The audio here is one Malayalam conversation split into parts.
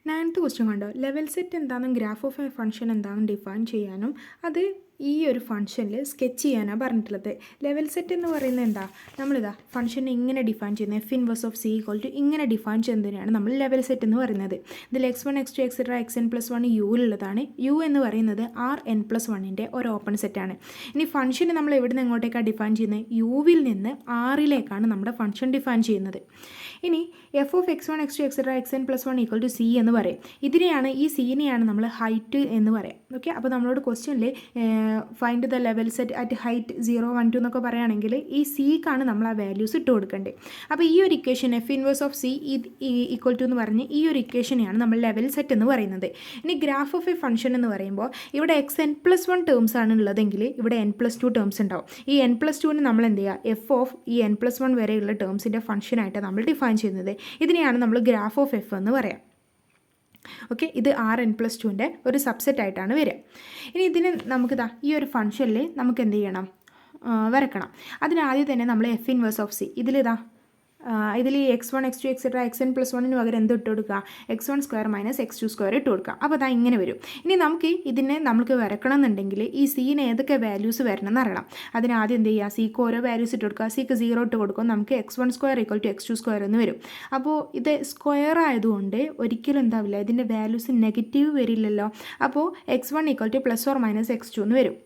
9th ക്വസ്റ്റ്യൻ കണ്ടോ, ലെവൽ സെറ്റ് എന്താണെന്നും ഗ്രാഫ് ഓഫ് എ ഫംഗ്ഷൻ എന്താണെന്നും ഡിഫൈൻ ചെയ്യാനും അത് ഈ ഒരു ഫംഗ്ഷനിൽ സ്കെച്ച് ചെയ്യാനാണ് പറഞ്ഞിട്ടുള്ളത്. ലെവൽ സെറ്റ് എന്ന് പറയുന്നത് എന്താ, നമ്മളിതാ ഫംഗ്ഷനെ ഇങ്ങനെ ഡിഫൈൻ ചെയ്യുന്നത് f inverse of c equal to ഇങ്ങനെ ഡിഫൈൻ ചെയ്യുന്നതിനാണ് നമ്മൾ ലെവൽ സെറ്റ് എന്ന് പറയുന്നത്. ഇതിൽ x1 x2 etcetera xn+1 യുവിലുള്ളതാണ്. U എന്ന് പറയുന്നത് Rn+1ൻ്റെ ഒരു ഓപ്പൺ സെറ്റാണ്. ഇനി ഫംഗ്ഷന് നമ്മൾ എവിടെ നിന്ന് എങ്ങോട്ടേക്കാണ് ഡിഫൈൻ ചെയ്യുന്നത്, യുവിൽ നിന്ന് ആറിലേക്കാണ് നമ്മുടെ ഫംഗ്ഷൻ ഡിഫൈൻ ചെയ്യുന്നത്. ഇനി f of x1 x2 etcetera xn+1 equal to c എന്ന് പറയും. ഈ സീനെയാണ് നമ്മൾ ഹൈറ്റ് എന്ന് പറയാം. ഓക്കെ, അപ്പോൾ നമ്മളോട് ക്വസ്റ്റ്യനിൽ find the level set at height 0 1 2 എന്നൊക്കെ പറയുകയാണെങ്കിൽ ഈ സിക്കാണ് നമ്മൾ ആ വാല്യൂസ് ഇട്ട് കൊടുക്കേണ്ടത്. അപ്പോൾ ഈ ഒരു equation f inverse of c equal to എന്ന് പറഞ്ഞ് ഈ ഒരു ഇക്വേഷനെയാണ് നമ്മൾ ലെവൽ സെറ്റ് എന്ന് പറയുന്നത്. ഇനി ഗ്രാഫ് ഓഫ് എ ഫംഗ്ഷൻ എന്ന് പറയുമ്പോൾ ഇവിടെ xn+1 ടേംസ് ആണ് ഉള്ളതെങ്കിൽ ഇവിടെ n+2 ടേംസ് ഉണ്ടാവും. ഈ n+2ന് നമ്മൾ എന്ത് ചെയ്യുക, എഫ് ഓഫ് ഈ n+1 വരെയുള്ള ടേംസിൻ്റെ ഫംഗ്ഷനായിട്ട് നമ്മൾ ഡിഫൈൻ ചെയ്യുന്നത്. ഇതിനെയാണ് നമ്മൾ ഗ്രാഫ് ഓഫ് എഫ് എന്ന് പറയാം. ഓക്കെ, ഇത് Rn+2ൻ്റെ ഒരു സബ്സെറ്റ് ആയിട്ടാണ് വരിക. ഇനി ഇതിന് നമുക്കിതാ ഈ ഒരു ഫംഗ്ഷനിൽ നമുക്ക് എന്ത് ചെയ്യണം, വരക്കണം. അതിനാദ്യം തന്നെ നമ്മൾ എഫ് ഇൻവേഴ്സ് ഓഫ് സി ഇതിൽ x1 x2 എക്സെട്ര xn+1 പകരം എന്ത് ഇട്ട് കൊടുക്കുക, x1² - x2² ഇട്ട് കൊടുക്കുക. അപ്പോൾ അതാ ഇങ്ങനെ വരും. ഇനി നമുക്ക് വരക്കണം എന്നുണ്ടെങ്കിൽ ഈ സീന് ഏതൊക്കെ വാല്യൂസ് വരണം എന്ന് അറിയണം. അതിനാദ്യം എന്ത് ചെയ്യുക, സിക്ക് ഓരോ വാല്യൂസ് ഇട്ട് കൊടുക്കുക. സിക്ക് 0 ഇട്ട് കൊടുക്കും, നമുക്ക് x1² = x2² എന്ന് വരും. അപ്പോൾ ഇത് സ്ക്വയർ ആയതുകൊണ്ട് ഒരിക്കലും എന്താവില്ല, ഇതിൻ്റെ വാല്യൂസ് നെഗറ്റീവ് വരില്ലല്ലോ. അപ്പോൾ x1 = +or - x2 എന്ന് വരും.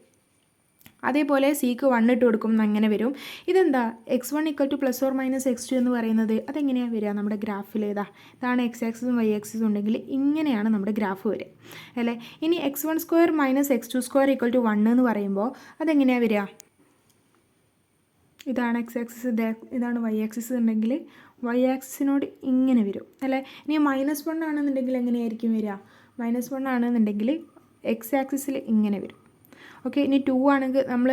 അതേപോലെ സിക്ക് 1 ഇട്ട് കൊടുക്കും, അങ്ങനെ വരും. ഇതെന്താ x1 = +or - x2 എന്ന് പറയുന്നത് അതെങ്ങനെയാണ് വരിക, നമ്മുടെ ഗ്രാഫിൽ ഇതാണ് x ആക്സിസും y ആക്സിസും ഉണ്ടെങ്കിൽ ഇങ്ങനെയാണ് നമ്മുടെ ഗ്രാഫ് വരിക അല്ലേ. ഇനി x1² - x2² = 1 എന്ന് പറയുമ്പോൾ അതെങ്ങനെയാണ് വരിക, ഇതാണ് x ആക്സിസ്, ഇതാണ് y ആക്സിസ് ഉണ്ടെങ്കിൽ y ആക്സിസിനോട് ഇങ്ങനെ വരും അല്ലേ. ഇനി -1 ആണെന്നുണ്ടെങ്കിൽ എങ്ങനെയായിരിക്കും വരിക, -1 ആണെന്നുണ്ടെങ്കിൽ x ആക്സിസിൽ ഇങ്ങനെ വരും. ഓക്കെ, ഇനി 2 ആണെങ്കിൽ നമ്മൾ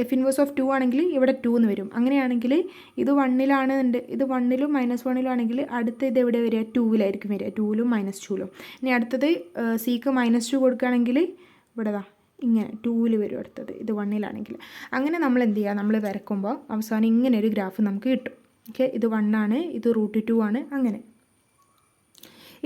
എഫ് ഇൻവേഴ്സ് ഓഫ് 2 ആണെങ്കിൽ ഇവിടെ 2 എന്ന് വരും. അങ്ങനെയാണെങ്കിൽ ഇത് 1 ഇത് 1-ലും -1-ലും ആണെങ്കിൽ അടുത്ത ഇത് എവിടെ വരിക, 2-ലായിരിക്കും വരിക, 2-ലും -2-ലും. ഇനി അടുത്തത് സിക്ക് -2 കൊടുക്കുകയാണെങ്കിൽ ഇവിടെ ഇങ്ങനെ 2-ൽ വരും അടുത്തത്, ഇത് 1-ലാണെങ്കിൽ. അങ്ങനെ നമ്മൾ എന്ത് ചെയ്യുക, നമ്മൾ വരക്കുമ്പോൾ അവസാനം ഇങ്ങനെ ഒരു ഗ്രാഫ് നമുക്ക് കിട്ടും. ഓക്കെ, ഇത് 1 ആണ്, ഇത് √2 ആണ്, അങ്ങനെ.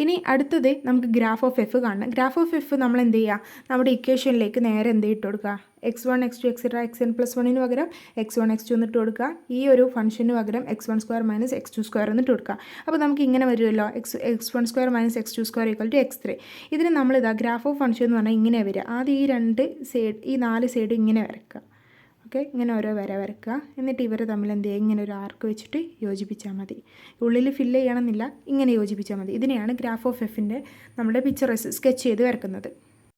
ഇനി അടുത്തത് നമുക്ക് ഗ്രാഫ് ഓഫ് എഫ് കാണണം. ഗ്രാഫ് ഓഫ് എഫ് നമ്മൾ എന്ത് ചെയ്യുക, നമ്മുടെ ഇക്വേഷനിലേക്ക് നേരെ എന്ത് ഇട്ട് കൊടുക്കുക, x1 x2 എക്സെട്ര xn+1 പകരം x1 x2 എന്നിട്ട് കൊടുക്കുക. ഈ ഒരു ഫംഗ്ഷന് പകരം x1² - x2² എന്നിട്ട് കൊടുക്കുക. അപ്പോൾ നമുക്ക് ഇങ്ങനെ വരുമല്ലോ, x1² - x2² = x3. ഇതിന് നമ്മളിതാ ഗ്രാഫ് ഓഫ് ഫംഗ്ഷൻ എന്ന് പറഞ്ഞാൽ ഇങ്ങനെ വരിക. ആദ്യം ഈ 4 സൈഡ് ഇങ്ങനെ വരക്കുക. ഓക്കെ, ഇങ്ങനെ ഓരോ വരക്കുക. എന്നിട്ട് ഇവർ തമ്മിൽ എന്ത് ചെയ്യുക, ഇങ്ങനെ ഒരു ആർക്ക് വെച്ചിട്ട് യോജിപ്പിച്ചാൽ മതി. ഉള്ളിൽ ഫില്ല് ചെയ്യണമെന്നില്ല, ഇങ്ങനെ യോജിപ്പിച്ചാൽ മതി. ഇതിനെയാണ് ഗ്രാഫ് ഓഫ് എഫിൻ്റെ നമ്മുടെ പിക്ചർ സ്കെച്ച് ചെയ്ത് വരക്കുന്നത്.